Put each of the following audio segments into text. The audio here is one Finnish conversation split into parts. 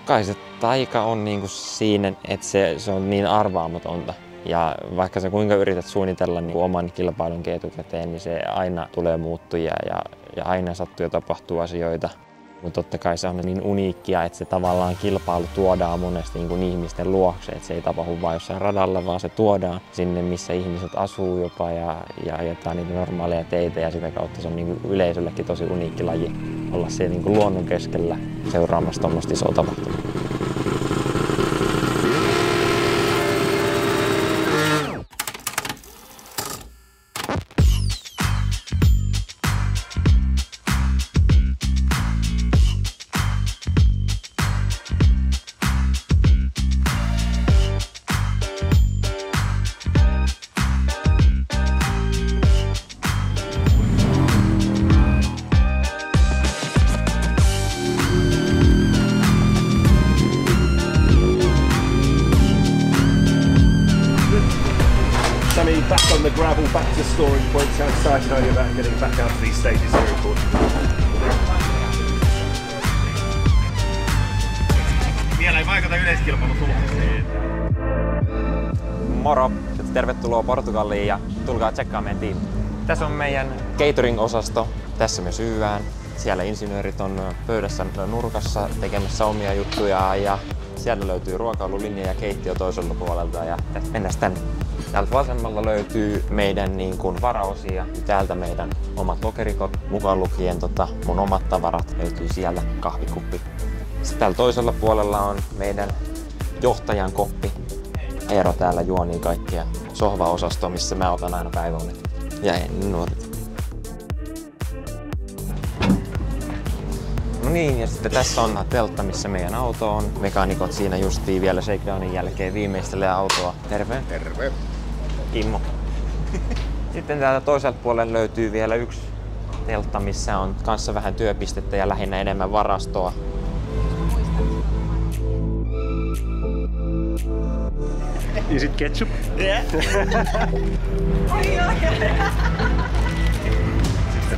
kai se taika on niinku siinä, että se on niin arvaamatonta. Ja vaikka sä kuinka yrität suunnitella niin oman kilpailun etukäteen, niin se aina tulee muuttuja ja aina sattuu ja tapahtuu asioita. Mutta totta kai se on niin uniikkia, että se tavallaan kilpailu tuodaan monesti niin kuin ihmisten luokse. Että se ei tapahdu vain jossain radalla, vaan se tuodaan sinne, missä ihmiset asuu jopa ja ajetaan niitä normaaleja teitä. Ja sitä kautta se on niin kuin yleisöllekin tosi uniikki laji olla siellä niin kuin luonnon keskellä seuraamassa tuommoista isoa tapahtumaa. Back on the gravel, back to storing points. How excited are you about getting back out to these stages here in Portugal? Vielä ei vaikuta yleiskilpailun tulokseen. Moro! Tervetuloa Portugaliin ja tulkaa tsekkaamaan meidän tiimi. Tässä on meidän catering-osasto. Tässä me syyään. Siellä insinöörit on pöydässä nurkassa tekemässä omia juttuja ja sieltä löytyy ruokailulinja ja keittiö toisella puolelta ja mennään tänne. Täältä vasemmalla löytyy meidän niin kuin varaosia. Täältä meidän omat lokerikot, mukaan lukien mun omat tavarat löytyy siellä, kahvikuppi. Sitten täällä toisella puolella on meidän johtajan koppi. Eero täällä juonii kaikkia sohvaosastoa, missä mä otan aina päiväunet ja nuoret. No niin, ja sitten tässä on teltta, missä meidän auto on. Mekaanikot siinä justiin vielä shakedownin jälkeen viimeistelee autoa. Terve! Terve! Kimmo. Sitten täältä toiselta puolella löytyy vielä yksi teltta, missä on kanssa vähän työpistettä ja lähinnä enemmän varastoa. Is it ketchup? Yeah.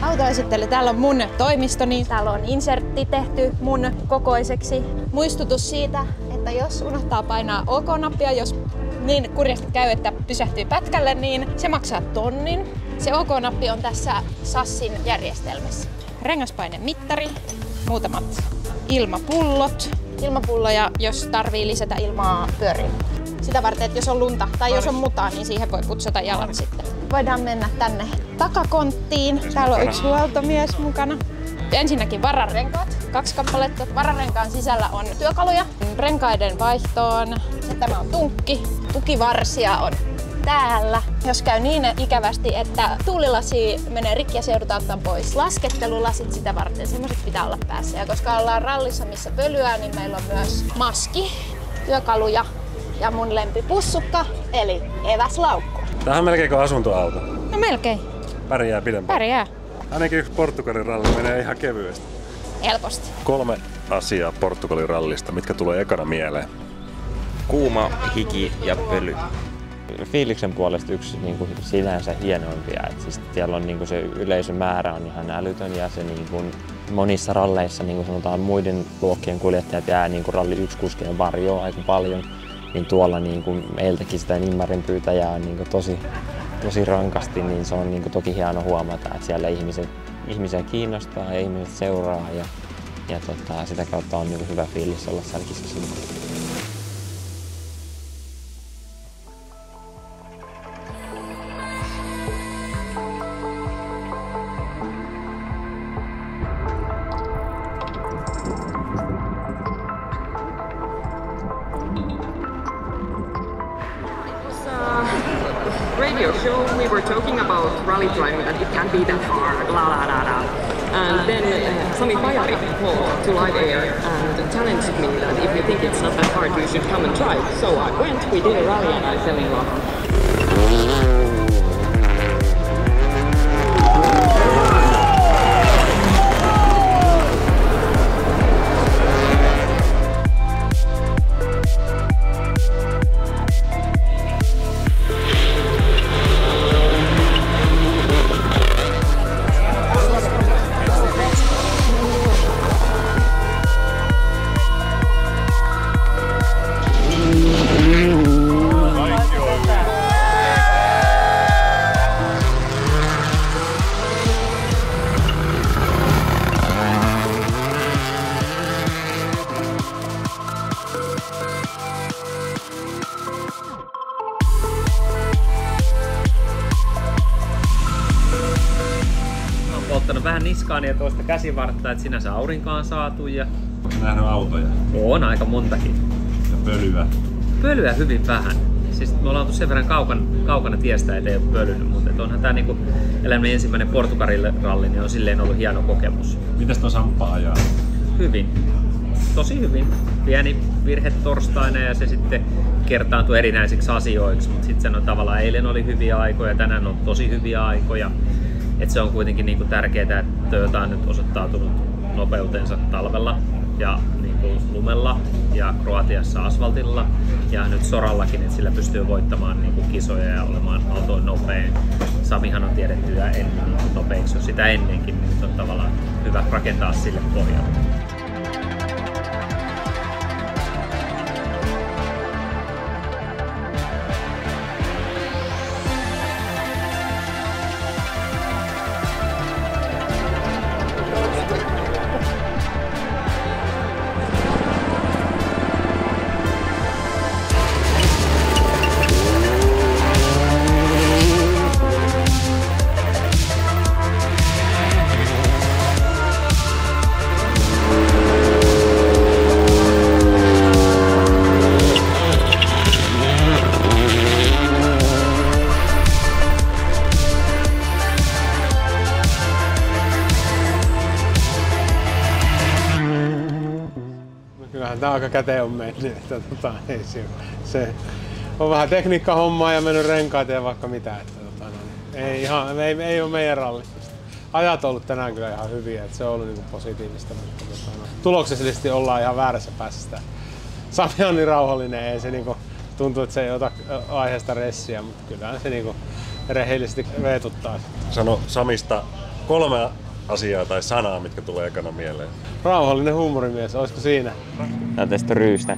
Autoesittely. Täällä on mun toimistoni. Täällä on insertti tehty mun kokoiseksi. Muistutus siitä, että jos unohtaa painaa OK-nappia, jos niin kurjasti käy, että pysähtyy pätkälle, niin se maksaa 1 000. Se OK-nappi on tässä Sassin järjestelmässä. Rengaspainemmittari, muutamat ilmapullot. Ilmapulloja, jos tarvii lisätä ilmaa pyöriin. Sitä varten, että jos on lunta tai jos on mutaa, niin siihen voi putsata jalat sitten. Voidaan mennä tänne takakonttiin. Täällä on yksi huoltomies mukana. Ensinnäkin vararenkaat, 2 kappaletta. Vararenkaan sisällä on työkaluja renkaiden vaihtoon. Ja tämä on tunkki. Tukivarsia on täällä. Jos käy niin ikävästi, että tuulilasi menee rikki ja se joudutaan ottaa pois. Laskettelulasit sitä varten, semmoiset pitää olla päässä. Ja koska ollaan rallissa, missä pölyää, niin meillä on myös maski, työkaluja ja mun lempipussukka, eli eväslaukku. Tämähän on melkein kuin asuntoauto. No melkein. Pärjää pidempään. Pärjää. Ainakin yksi Portugalin ralli menee ihan kevyesti. Helposti. 3 asiaa Portugalin rallista, mitkä tulee ekana mieleen. Kuuma, hiki ja pöly. Fiiliksen puolesta yksi niin kuin sinänsä hienoimpia. Et siis siellä on, niin kuin se yleisömäärä on ihan älytön ja se niin kuin monissa ralleissa niin kuin sanotaan muiden luokkien kuljettajat jää niin kuin ralli 1 kuskien varjoon aika paljon. Niin tuolla niin kuin meiltäkin sitä nimmarin pyytäjää on niin kuin tosi rankasti, niin se on niin kuin toki hieno huomata, että siellä ihmisiä kiinnostaa ja ihmiset seuraa ja sitä kautta on niin kuin hyvä fiilis olla siellä kisassa. Radio show, we were talking about rally driving, that it can't be that hard, la la la la. And then Sami Pajari called to Live Air and challenged me that if you think it's not that hard, you should come and try. So I went, we did a rally and I fell in love. Scania tuosta käsivartta, että sinänsä aurinkaan saatu. Ja... Oletko nähnyt autoja? On aika montakin. Ja pölyä? Pölyä hyvin vähän. Siis me ollaan sen verran kaukana tiestä, ettei ole pölynyt, mutta onhan tää niinku elämän ensimmäinen Portugalin ralli, niin on silleen ollut hieno kokemus. Mitäs tuo Samppa ajaa? Hyvin. Tosi hyvin. Pieni virhe torstaina ja se sitten kertaantui erinäisiksi asioiksi, mutta sitten sen on tavallaan eilen oli hyviä aikoja, tänään on tosi hyviä aikoja. Et se on kuitenkin niinku tärkeää, että Toyota on nyt osoittautunut nopeutensa talvella ja niinku lumella ja Kroatiassa asfaltilla ja nyt sorallakin, että sillä pystyy voittamaan niinku kisoja ja olemaan autoin nopein. Samihan on tiedetty ja ennen niinku nopeiksi jo sitä ennenkin, niin on tavallaan hyvä rakentaa sille pohjalle. Kyllähän tää aika käteen on mennyt, että ei se on vähän tekniikkahommaa ja mennyt renkaat ja vaikka mitä, että ei ole meidän ralli. Ajat on ollut tänään kyllä ihan hyviä, että se on ollut niinku positiivista, mutta tuloksellisesti ollaan ihan väärässä päässä sitä. Sami on niin rauhallinen, ei se niinku tuntuu, että se ei ota aiheesta ressiä, mutta kyllähän se niinku rehellisesti veetuttaa. Sano Samista 3 asiaa tai sanaa, mitkä tulee ekana mieleen. Rauhallinen huumorimies, olisiko siinä? Tää tästä ryystä.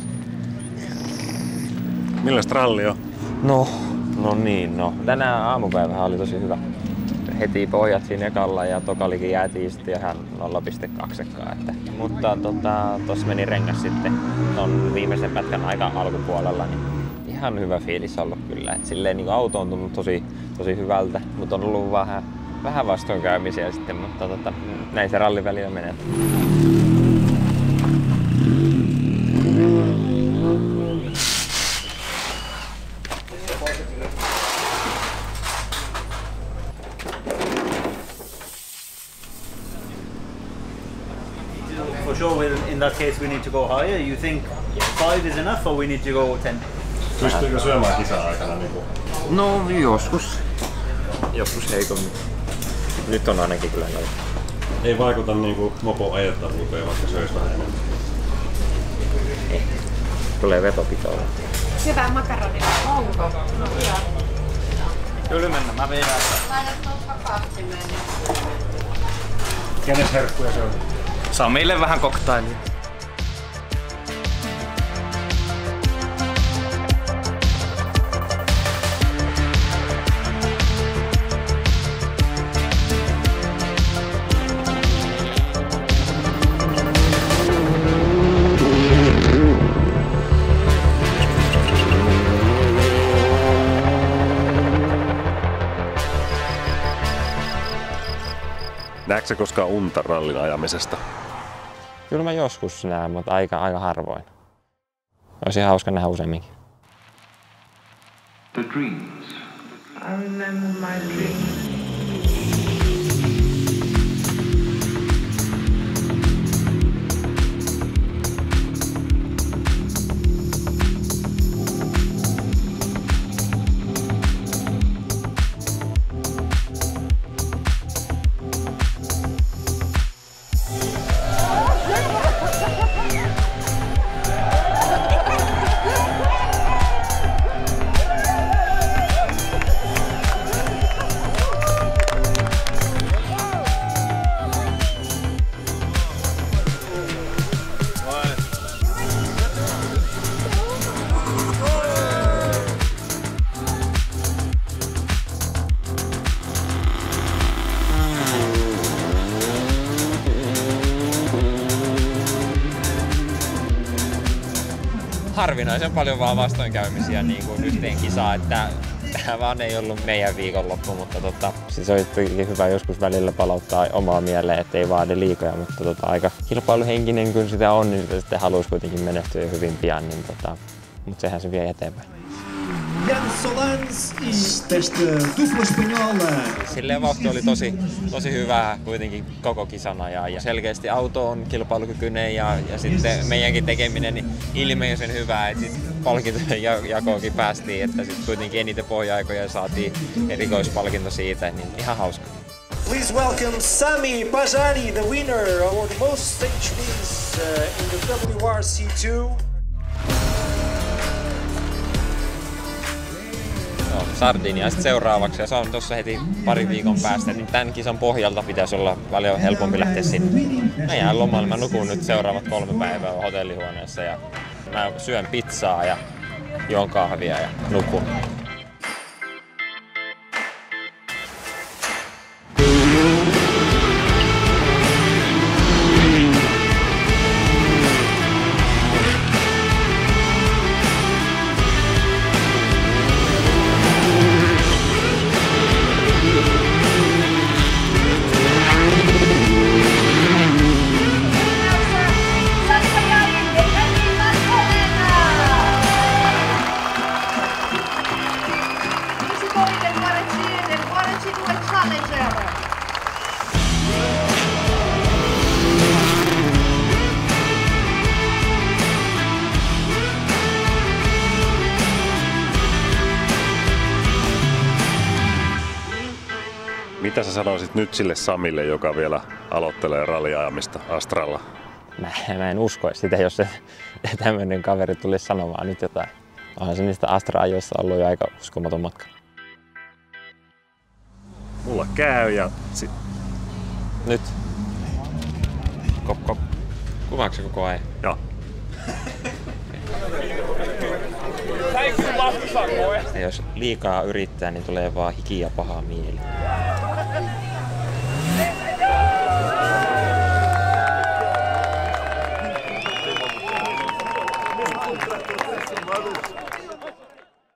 Millaista ralli on? No. Tänään aamupäivähän oli tosi hyvä. Heti pohjat siinä ekalla ja tokalikin jäätiin sitten ihan 0,2. Mutta tossa meni rengas sitten ton viimeisen pätkän aika alkupuolella, niin ihan hyvä fiilis ollut kyllä. Et silleen niin auto on tullut tosi hyvältä, mutta on ollut vähän vastoinkäymisiä sitten, mutta näin se rallin välillä menee. For sure, in that case we need to go higher. You think 5 is enough or we need to go 10? Pystyykö syömään kisa-aikana? No joskus heikommin. Nyt on ainakin kyllä noin. Ei vaikuta niinku mopon ajettavuuteen, vaikka söisi vähän enemmän. Tulee vetopitoa. Hyvää makaronia. Onko? No hyvä. Kylmennä, mä vedän. Laitat pakastimeen. Kenes herkkuja se on? Samille vähän koktailia. Näetkö sä koskaan unta rallin ajamisesta? Kyllä mä joskus näen, mutta aika harvoin. Olisi hauska nähdä useamminkin. The dreams. I remember my dreams. Harvinaisen paljon vaan vastoinkäymisiä niin kuin yhteen kisaan, että Tämä vaan ei ollut meidän viikonloppu, mutta siis olisi hyvä joskus välillä palauttaa omaa mieleen, ettei vaadi liikoja, mutta aika kilpailuhenkinen kun sitä on, niin sitä sitten haluaisi kuitenkin menestyä hyvin pian, niin mutta sehän se vie eteenpäin. Jan Solans tästä dupla espanjola. Silleen vauhti oli tosi hyvää kuitenkin koko kisana ja selkeästi auto on kilpailukykyinen ja sitten meidänkin tekeminen niin ilmeisen hyvää, että sitten palkintojen jakoonkin päästiin, että sitten kuitenkin eniten pohja-aikoja saatiin erikoispalkinto siitä, niin ihan hauska. Please welcome Sami Pajani, the winner of the most centuries in the WRC2. Sardinia sitten seuraavaksi ja se on tuossa heti pari viikon päästä, niin tämän kisan pohjalta pitäisi olla paljon helpompi lähteä sinne. Mä jään lomalle, mä nukun nyt seuraavat 3 päivää hotellihuoneessa ja mä syön pizzaa ja juon kahvia ja nukun. Mitä sä sanoisit nyt sille Samille, joka vielä aloittelee ralliajamista Astralla? Mä en usko sitä, jos se tämmöinen kaveri tulisi sanomaan nyt jotain. Onhan se niistä Astra-ajoissa ollut jo aika uskomaton matka. Mulla käy ja Nyt. Kop. Kuvaatko koko ajan? Joo. Jos liikaa yrittää, niin tulee vaan hiki ja paha mieli.